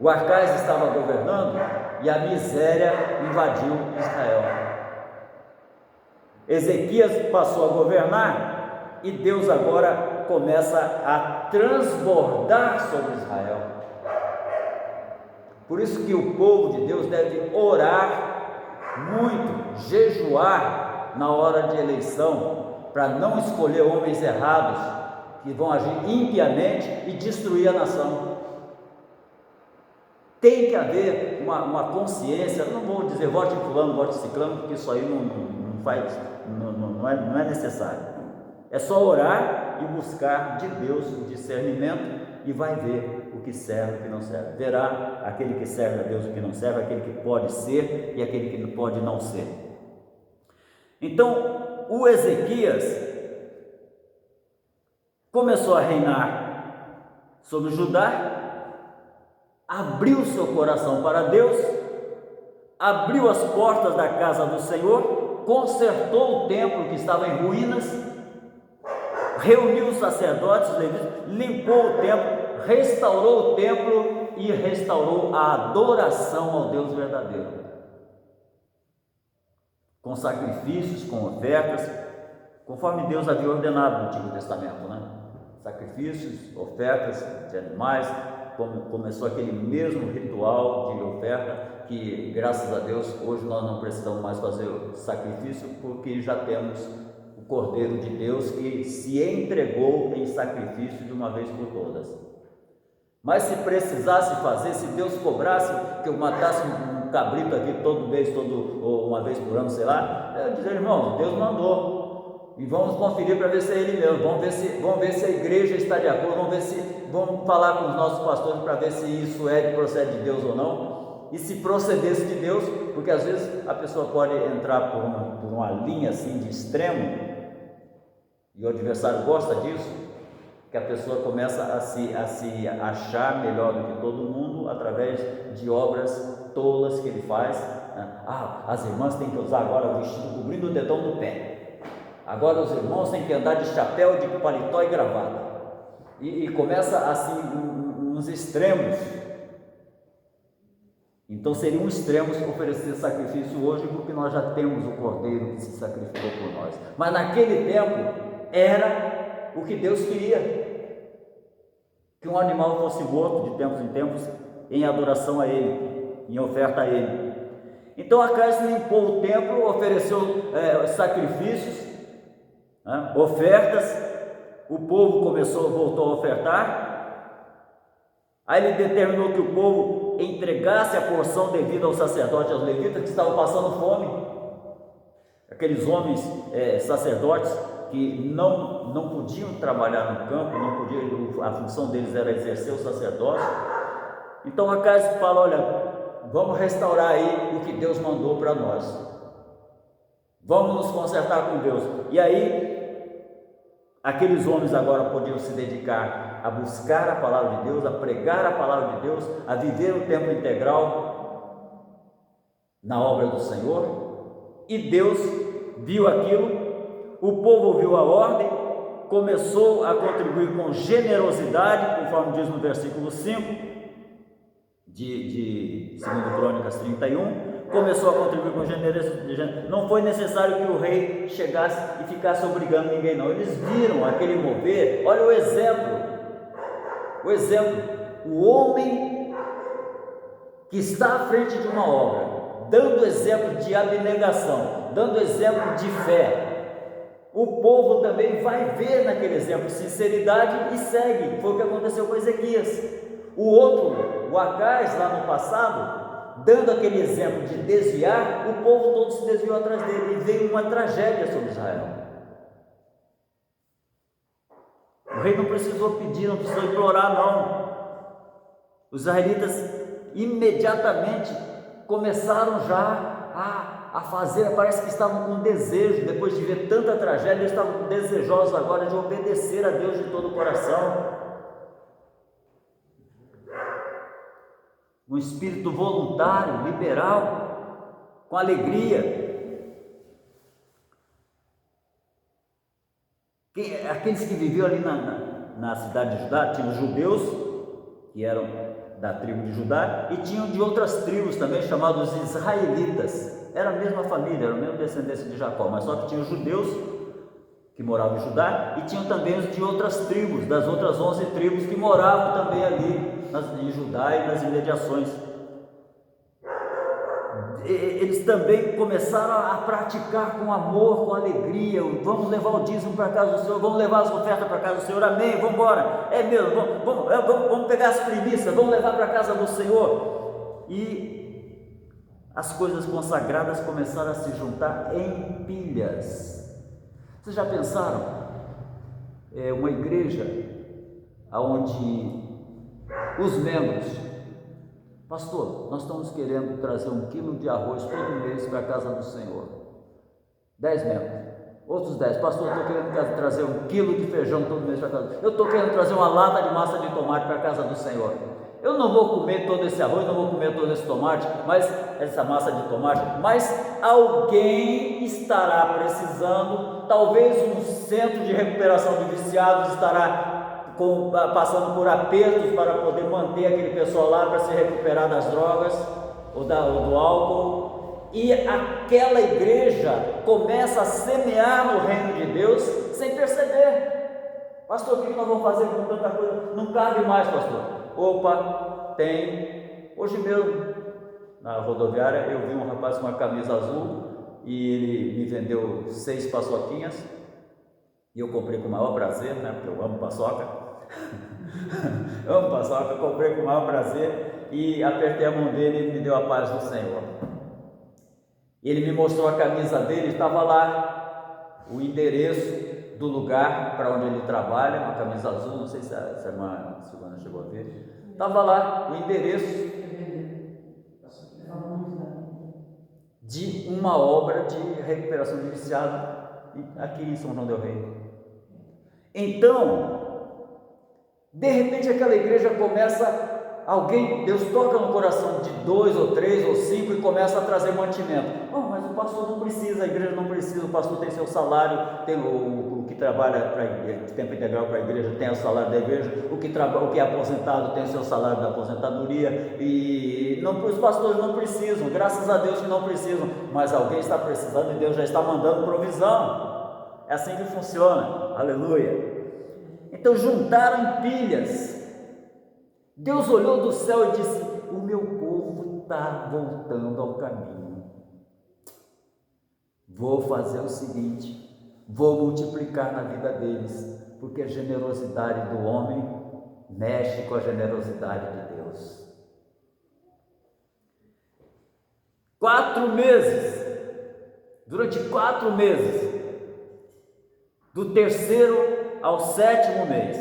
O Acais estava governando e a miséria invadiu Israel. Ezequias passou a governar e Deus agora começa a transbordar sobre Israel. Por isso que o povo de Deus deve orar muito, jejuar na hora de eleição, para não escolher homens errados que vão agir impiamente e destruir a nação. Tem que haver uma consciência. Eu não vou dizer vote em fulano, vote em ciclano, porque isso aí não é necessário. É só orar e buscar de Deus o discernimento e vai ver o que serve e o que não serve. Verá aquele que serve a Deus e o que não serve, aquele que pode ser e aquele que pode não ser. Então, o Ezequias começou a reinar sobre Judá, abriu seu coração para Deus, abriu as portas da casa do Senhor, consertou o templo que estava em ruínas, reuniu os sacerdotes, limpou o templo, restaurou o templo e restaurou a adoração ao Deus verdadeiro, com sacrifícios, com ofertas, conforme Deus havia ordenado no Antigo Testamento, né? Sacrifícios, ofertas de animais. Começou aquele mesmo ritual de oferta que, graças a Deus, hoje nós não precisamos mais fazer sacrifício, porque já temos o Cordeiro de Deus que se entregou em sacrifício de uma vez por todas. Mas se precisasse fazer, se Deus cobrasse que eu matasse um cabrito aqui ou uma vez por ano, sei lá, eu ia dizer, irmão, Deus mandou. E vamos conferir para ver se é ele mesmo, vamos ver se a igreja está de acordo, vamos falar com os nossos pastores para ver se isso procede de Deus ou não. E se procedesse de Deus, porque às vezes a pessoa pode entrar por uma linha assim de extremo, e o adversário gosta disso, que a pessoa começa a se achar melhor do que todo mundo através de obras tolas que ele faz. As irmãs têm que usar agora o vestido cobrindo o dedão do pé. Agora os irmãos têm que andar de chapéu, de paletó e gravata. E começa assim, uns extremos. Então seria um extremo oferecer sacrifício hoje, porque nós já temos o Cordeiro que se sacrificou por nós. Mas naquele tempo era o que Deus queria, que um animal fosse morto de tempos em tempos em adoração a Ele, em oferta a Ele. Então Acais limpou o templo, ofereceu sacrifícios, ofertas, o povo voltou a ofertar. Aí ele determinou que o povo entregasse a porção devida aos sacerdotes e aos levitas que estavam passando fome, aqueles homens sacerdotes que não podiam trabalhar no campo, a função deles era exercer o sacerdócio. Então Acais fala, olha, vamos restaurar aí o que Deus mandou para nós, vamos nos consertar com Deus. E aí aqueles homens agora podiam se dedicar a buscar a palavra de Deus, a pregar a palavra de Deus, a viver o tempo integral na obra do Senhor. E Deus viu aquilo, o povo ouviu a ordem, começou a contribuir com generosidade, conforme diz no versículo 5 de 2 Crônicas 31, começou a contribuir com generosidade. Não foi necessário que o rei chegasse e ficasse obrigando ninguém, não. Eles viram aquele mover. Olha o exemplo, o homem que está à frente de uma obra, dando exemplo de abnegação, dando exemplo de fé. O povo também vai ver naquele exemplo sinceridade e segue. Foi o que aconteceu com Ezequias. O outro, o Acais, lá no passado, dando aquele exemplo de desviar, o povo todo se desviou atrás dele e veio uma tragédia sobre Israel. O rei não precisou pedir, não precisou implorar, não. Os israelitas imediatamente começaram já a fazer, parece que estavam com desejo, depois de ver tanta tragédia, eles estavam desejosos agora de obedecer a Deus de todo o coração. Um espírito voluntário, liberal, com alegria. Aqueles que viviam ali na cidade de Judá, tinham os judeus, que eram da tribo de Judá, e tinham de outras tribos também, chamados israelitas. Era a mesma família, era a mesma descendência de Jacó, mas só que tinha os judeus que moravam em Judá, e tinham também os de outras tribos, das outras 11 tribos que moravam também ali em Judá e nas imediações. Eles também começaram a praticar com amor, com alegria. Vamos levar o dízimo para a casa do Senhor, vamos levar as ofertas para a casa do Senhor, amém, vamos embora, é mesmo, vamos pegar as primícias, vamos levar para a casa do Senhor. E as coisas consagradas começaram a se juntar em pilhas. Vocês já pensaram? Uma igreja onde os membros, pastor, nós estamos querendo trazer 1 quilo de arroz todo mês para a casa do Senhor. 10 membros. Outros 10. Pastor, eu estou querendo trazer 1 quilo de feijão todo mês para a casa do Senhor. Eu estou querendo trazer uma lata de massa de tomate para a casa do Senhor. Eu não vou comer todo esse arroz, não vou comer todo esse tomate, essa massa de tomate, mas alguém estará precisando, talvez um centro de recuperação de viciados estará passando por apertos para poder manter aquele pessoal lá para se recuperar das drogas ou do álcool, e aquela igreja começa a semear no reino de Deus sem perceber. Pastor, o que nós vamos fazer com tanta coisa? Não cabe mais, pastor. Opa, tem. Hoje mesmo na rodoviária eu vi um rapaz com uma camisa azul e ele me vendeu 6 paçoquinhas e eu comprei com o maior prazer, né? Porque eu amo paçoca. Amo paçoca, comprei com o maior prazer e apertei a mão dele e ele me deu a paz do Senhor. Ele me mostrou a camisa dele, estava lá o endereço do lugar para onde ele trabalha, uma camisa azul, não sei se a irmã Silvana chegou a ver, estava lá o endereço de uma obra de recuperação de viciado aqui em São João del Rei. Então, de repente aquela igreja começa, Deus toca no coração de 2 ou 3 ou 5 e começa a trazer mantimento. Oh, mas o pastor não precisa, a igreja não precisa, o pastor tem seu salário, tem o que trabalha para tempo integral para a igreja tem o salário da igreja, o que é aposentado tem o seu salário da aposentadoria, e os pastores não precisam, graças a Deus que não precisam, mas alguém está precisando e Deus já está mandando provisão. É assim que funciona, aleluia. Então juntaram em pilhas. Deus olhou do céu e disse: o meu povo está voltando ao caminho. Vou fazer o seguinte, vou multiplicar na vida deles, porque a generosidade do homem mexe com a generosidade de Deus. 4 meses, durante 4 meses, do 3º ao 7º mês,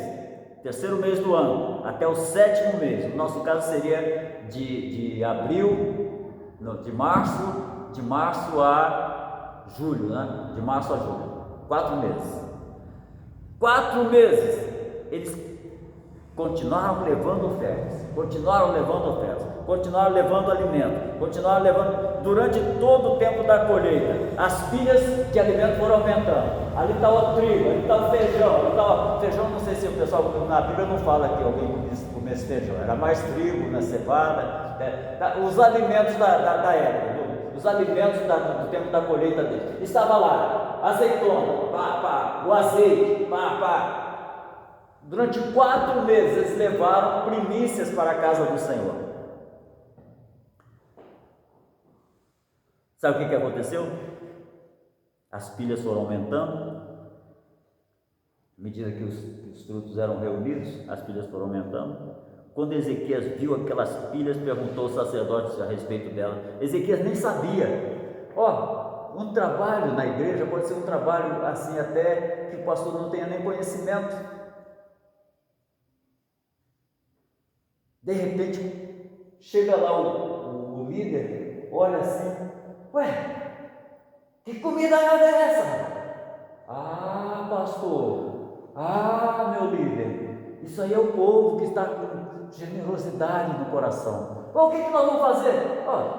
3º mês do ano, até o 7º mês, no nosso caso seria de abril, não, de março a julho, né? De março a julho, 4 meses. 4 meses, eles continuaram levando ofertas, continuaram levando alimento, continuaram levando, durante todo o tempo da colheita, as pilhas de alimento foram aumentando. Ali está o trigo, ali está o feijão, feijão, não sei se o pessoal na Bíblia não fala que alguém comesse feijão, era mais trigo, na cevada, os alimentos da época, os alimentos do tempo da colheita deles. Estava lá, azeitona, o azeite, Durante 4 meses eles levaram primícias para a casa do Senhor. Sabe o que aconteceu? As pilhas foram aumentando, à medida que os frutos eram reunidos, as pilhas foram aumentando. Quando Ezequias viu aquelas pilhas, perguntou ao sacerdote a respeito delas. Ezequias nem sabia. Um trabalho na igreja pode ser um trabalho assim até que o pastor não tenha nem conhecimento. De repente, chega lá o líder, olha assim, ué, que comida é essa? Ah, pastor, meu líder, isso aí é o povo que está com generosidade no coração. O que nós vamos fazer? Olha,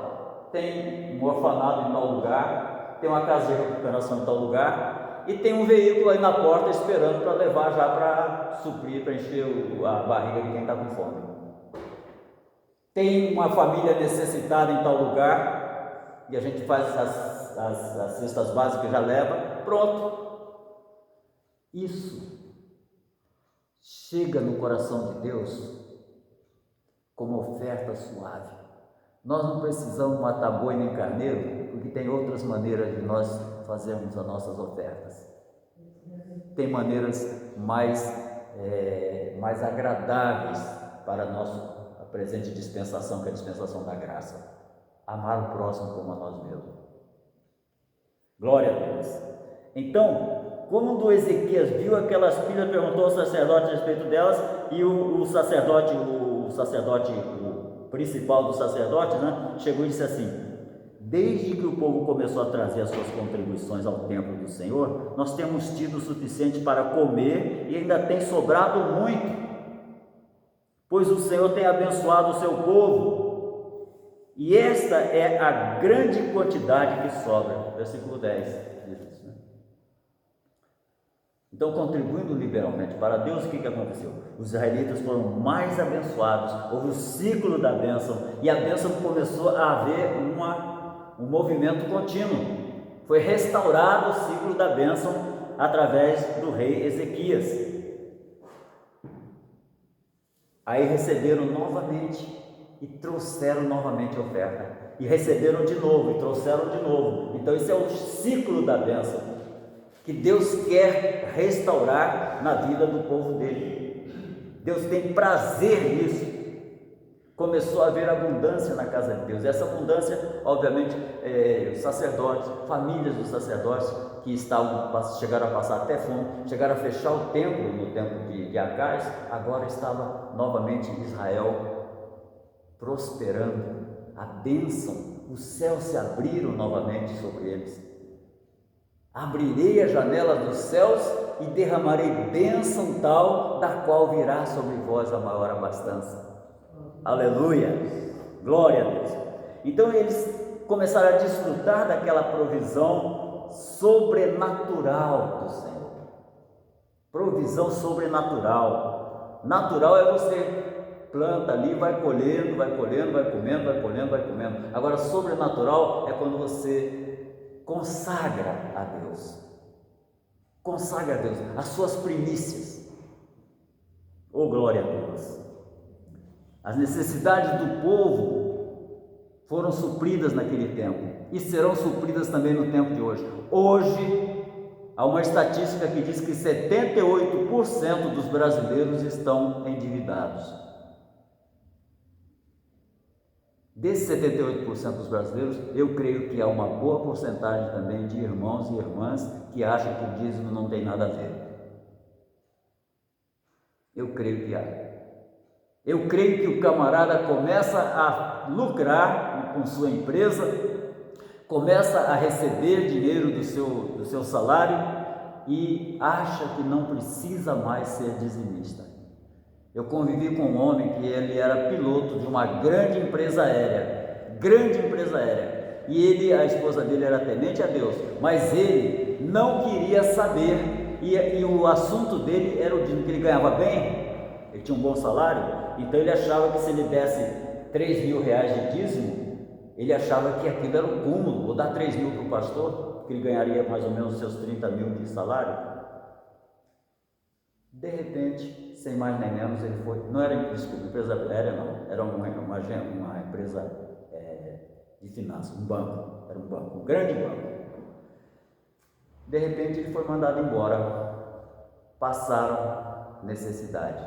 tem um orfanato em tal lugar, tem uma casa de recuperação em tal lugar, e tem um veículo aí na porta esperando para levar já para suprir, para encher a barriga de quem está com fome. Tem uma família necessitada em tal lugar, e a gente faz as cestas básicas, já leva, pronto. Isso chega no coração de Deus como oferta suave. Nós não precisamos matar boi nem carneiro, porque tem outras maneiras de nós fazermos as nossas ofertas. Tem maneiras mais agradáveis para a nossa presente dispensação, que é a dispensação da graça. Amar o próximo como a nós mesmos. Glória a Deus. Então, quando Ezequias viu aquelas pilhas, perguntou ao sacerdote a respeito delas, e o sacerdote, o principal dos sacerdotes, chegou e disse assim: desde que o povo começou a trazer as suas contribuições ao templo do Senhor, nós temos tido o suficiente para comer e ainda tem sobrado muito, pois o Senhor tem abençoado o seu povo, e esta é a grande quantidade que sobra. Versículo 10. Então, contribuindo liberalmente para Deus, o que aconteceu? Os israelitas foram mais abençoados, houve o ciclo da bênção, e a bênção começou a haver um movimento contínuo. Foi restaurado o ciclo da bênção através do rei Ezequias. Aí receberam novamente e trouxeram novamente a oferta, e receberam de novo e trouxeram de novo. Então esse é o ciclo da bênção que Deus quer restaurar na vida do povo dele. Deus tem prazer nisso. Começou a haver abundância na casa de Deus. Essa abundância, obviamente, os sacerdotes, famílias dos sacerdotes que chegaram a passar até fome, chegaram a fechar o templo no tempo de Acais, agora estava novamente Israel prosperando, a bênção, os céus se abriram novamente sobre eles. Abrirei as janelas dos céus e derramarei bênção tal, da qual virá sobre vós a maior abastança. Aleluia, glória a Deus. Então eles começaram a desfrutar daquela provisão sobrenatural do Senhor. Provisão sobrenatural. Natural é você planta ali, vai colhendo, vai comendo, vai comendo. Agora, sobrenatural é quando você consagra a Deus. Consagra a Deus as suas primícias. Oh, glória a Deus. As necessidades do povo foram supridas naquele tempo e serão supridas também no tempo de hoje. Hoje, há uma estatística que diz que 78% dos brasileiros estão endividados. Desses 78% dos brasileiros, eu creio que há uma boa porcentagem também de irmãos e irmãs que acham que o dízimo não tem nada a ver. Eu creio que há. Eu creio que o camarada começa a lucrar com sua empresa, começa a receber dinheiro do seu salário e acha que não precisa mais ser dizimista. Eu convivi com um homem que ele era piloto de uma grande empresa aérea, e a esposa dele era temente a Deus, mas ele não queria saber, e o assunto dele era o dízimo, que ele ganhava bem, ele tinha um bom salário, então ele achava que se ele desse R$3.000 de dízimo, ele achava que aquilo era um cúmulo. Vou dar 3 mil para o pastor, que ele ganharia mais ou menos os seus 30 mil de salário. De repente, sem mais nem menos, ele foi, não era empresa aérea, não, era uma empresa de finanças, era um banco, um grande banco. De repente ele foi mandado embora, passaram necessidade,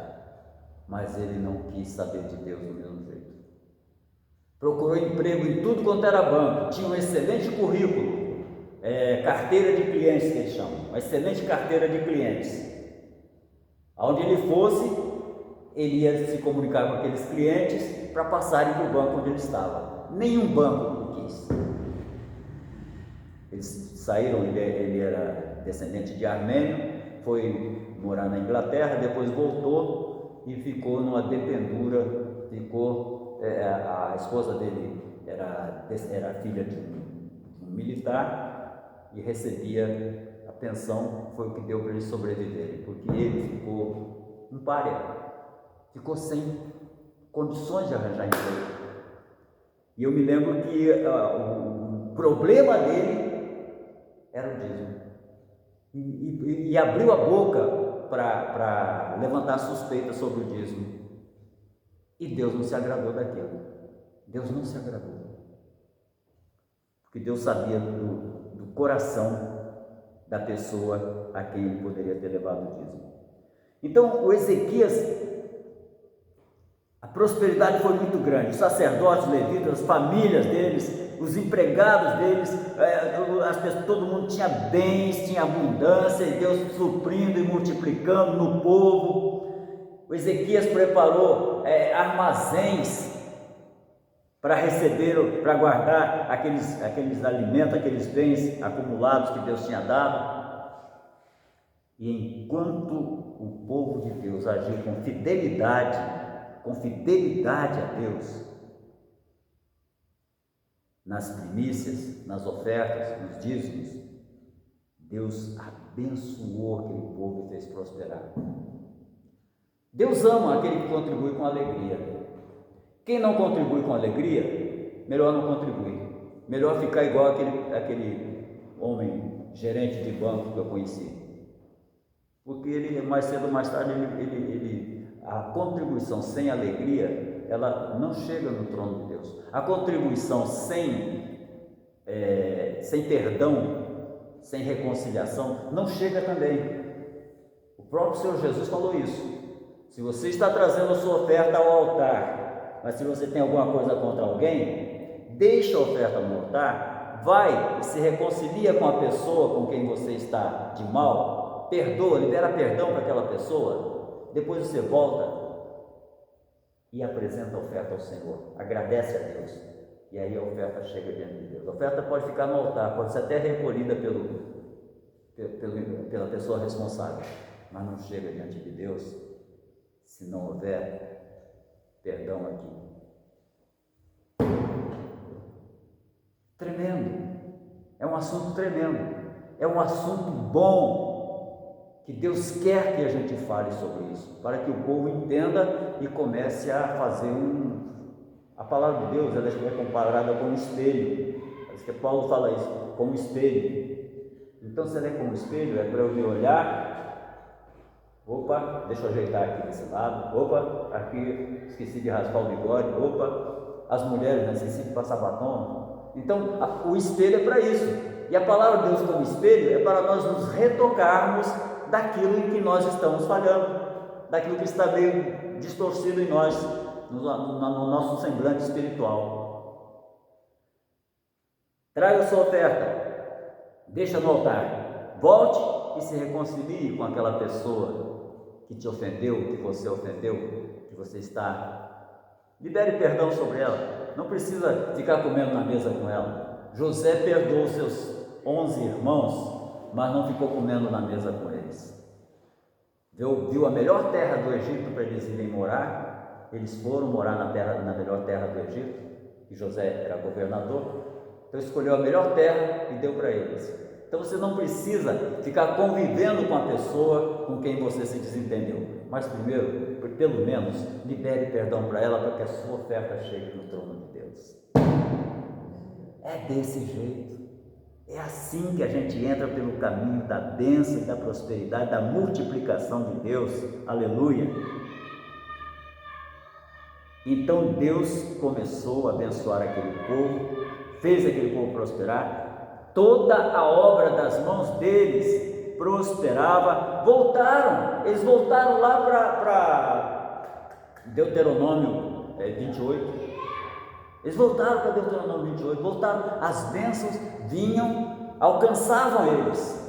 mas ele não quis saber de Deus do mesmo jeito. Procurou emprego em tudo quanto era banco, tinha um excelente currículo, carteira de clientes que eles chamam, uma excelente carteira de clientes. Aonde ele fosse, ele ia se comunicar com aqueles clientes para passarem para o banco onde ele estava. Nenhum banco o quis. Eles saíram, ele era descendente de armênio, foi morar na Inglaterra, depois voltou e ficou numa dependura, a esposa dele era filha de um militar e recebia a pensão, foi o que deu para eles sobreviverem, porque ele ficou um pária, ficou sem condições de arranjar emprego. E eu me lembro que o problema dele era o dízimo. E abriu a boca para levantar suspeitas sobre o dízimo. E Deus não se agradou daquilo. Deus não se agradou. Porque Deus sabia do coração da pessoa a quem ele poderia ter levado o dízimo. Então, o Ezequias, a prosperidade foi muito grande. Os sacerdotes, os levitas, as famílias deles, os empregados deles, todo mundo tinha bens, tinha abundância, e Deus suprindo e multiplicando no povo. O Ezequias preparou armazéns para receber, para guardar aqueles alimentos, aqueles bens acumulados que Deus tinha dado. E enquanto o povo de Deus agiu com fidelidade a Deus, nas primícias, nas ofertas, nos dízimos, Deus abençoou aquele povo e fez prosperar. Deus ama aquele que contribui com alegria. Quem não contribui com alegria, melhor não contribuir. Melhor ficar igual aquele homem gerente de banco que eu conheci. Porque ele, mais cedo ou mais tarde, a contribuição sem alegria, ela não chega no trono de Deus. A contribuição sem perdão, sem reconciliação, não chega também. O próprio Senhor Jesus falou isso. Se você está trazendo a sua oferta ao altar, mas se você tem alguma coisa contra alguém, deixa a oferta no altar, vai e se reconcilia com a pessoa com quem você está de mal, perdoa, libera perdão para aquela pessoa, depois você volta e apresenta a oferta ao Senhor, agradece a Deus, e aí a oferta chega diante de Deus. A oferta pode ficar no altar, pode ser até recolhida pela pessoa responsável, mas não chega diante de Deus se não houver perdão aqui. Tremendo, é um assunto tremendo, é um assunto bom, que Deus quer que a gente fale sobre isso, para que o povo entenda e comece a fazer a palavra de Deus, ela é comparada com um espelho, parece que Paulo fala isso, como espelho. Então, se ela é como espelho, é para eu me olhar, opa, deixa eu ajeitar aqui desse lado, opa, aqui esqueci de raspar o bigode, opa, as mulheres, né, esqueci de passar batom. Então, o espelho é para isso, e a palavra de Deus como espelho é para nós nos retocarmos daquilo em que nós estamos falhando, daquilo que está meio distorcido em nós, no nosso semblante espiritual. Traga a sua oferta, deixa no altar, volte e se reconcilie com aquela pessoa que te ofendeu, que você ofendeu, que você está. Libere perdão sobre ela, não precisa ficar comendo na mesa com ela. José perdoou seus 11 irmãos, mas não ficou comendo na mesa com eles. Viu a melhor terra do Egito para eles irem morar, eles foram morar na melhor terra do Egito, e José era governador, então escolheu a melhor terra e deu para eles. Então você não precisa ficar convivendo com a pessoa com quem você se desentendeu, mas primeiro, pelo menos, libere perdão para ela, para que a sua oferta chegue no trono de Deus. É desse jeito, é assim que a gente entra pelo caminho da bênção, da prosperidade, da multiplicação de Deus, aleluia. Então Deus começou a abençoar aquele povo, fez aquele povo prosperar, toda a obra das mãos deles prosperava. Eles voltaram lá para Deuteronômio 28, eles voltaram para Deuteronômio 28, as bênçãos vinham, alcançavam eles,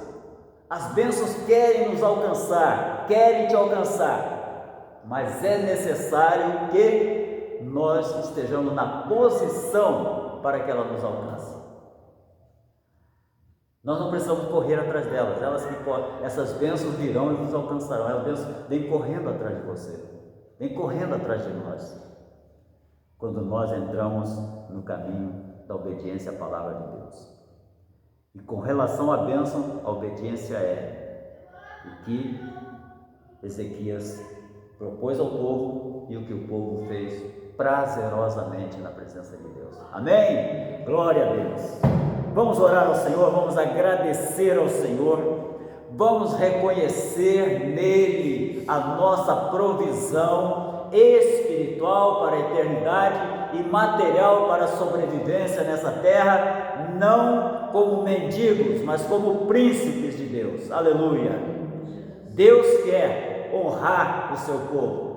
as bênçãos querem nos alcançar, querem te alcançar, mas é necessário que nós estejamos na posição para que ela nos alcance. Nós não precisamos correr atrás delas, essas bênçãos virão e nos alcançarão. As bênçãos vêm correndo atrás de você, vêm correndo atrás de nós, quando nós entramos no caminho da obediência à palavra de Deus. E com relação à bênção, a obediência é o que Ezequias propôs ao povo e o que o povo fez prazerosamente na presença de Deus. Amém? Glória a Deus! Vamos orar ao Senhor, vamos agradecer ao Senhor, vamos reconhecer nele a nossa provisão espiritual para a eternidade e material para a sobrevivência nessa terra, não como mendigos, mas como príncipes de Deus. Aleluia! Deus quer honrar o seu povo.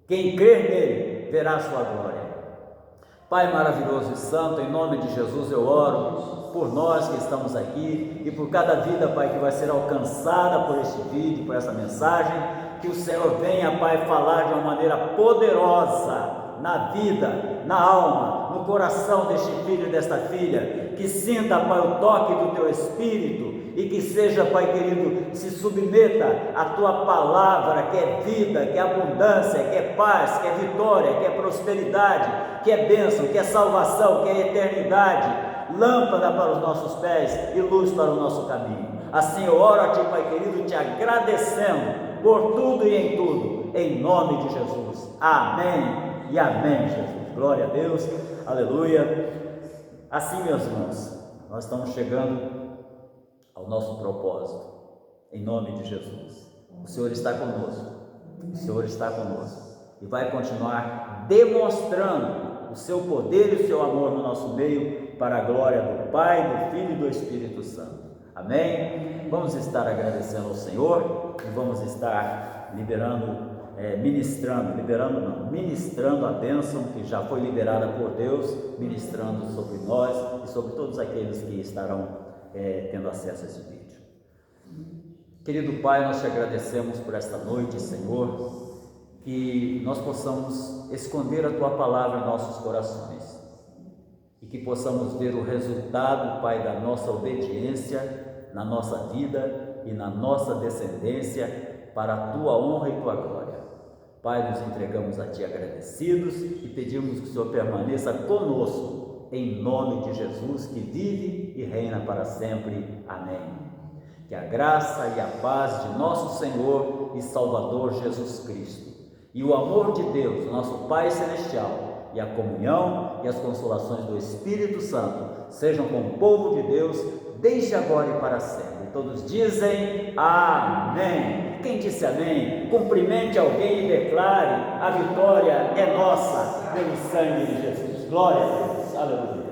Quem crer nele verá a sua glória. Pai maravilhoso e santo, em nome de Jesus eu oro por nós que estamos aqui e por cada vida, Pai, que vai ser alcançada por este vídeo, por essa mensagem. Que o Senhor venha, Pai, falar de uma maneira poderosa na vida, na alma, no coração deste filho e desta filha. Que sinta, Pai, o toque do Teu Espírito e que seja, Pai querido, se submeta à Tua palavra, que é vida, que é abundância, que é paz, que é vitória, que é prosperidade, que é bênção, que é salvação, que é eternidade, lâmpada para os nossos pés e luz para o nosso caminho. Assim eu oro a Ti, Pai querido, te agradecendo por tudo e em tudo, em nome de Jesus. Amém e amém, Jesus. Glória a Deus, aleluia. Assim, meus irmãos, nós estamos chegando ao nosso propósito, em nome de Jesus. O Senhor está conosco, o Senhor está conosco e vai continuar demonstrando o seu poder e o seu amor no nosso meio, para a glória do Pai, do Filho e do Espírito Santo. Amém? Vamos estar agradecendo ao Senhor e vamos estar ministrando a bênção que já foi liberada por Deus, ministrando sobre nós e sobre todos aqueles que estarão tendo acesso a esse vídeo. Querido Pai, nós te agradecemos por esta noite, Senhor, que nós possamos esconder a Tua palavra em nossos corações e que possamos ver o resultado, Pai, da nossa obediência na nossa vida e na nossa descendência para a Tua honra e Tua glória. Pai, nos entregamos a Ti agradecidos e pedimos que o Senhor permaneça conosco, em nome de Jesus, que vive e reina para sempre. Amém. Que a graça e a paz de nosso Senhor e Salvador Jesus Cristo e o amor de Deus, nosso Pai Celestial, e a comunhão e as consolações do Espírito Santo sejam com o povo de Deus, desde agora e para sempre. Todos dizem amém. Quem disse amém, cumprimente alguém e declare: a vitória é nossa pelo sangue de Jesus. Glória a Deus, aleluia.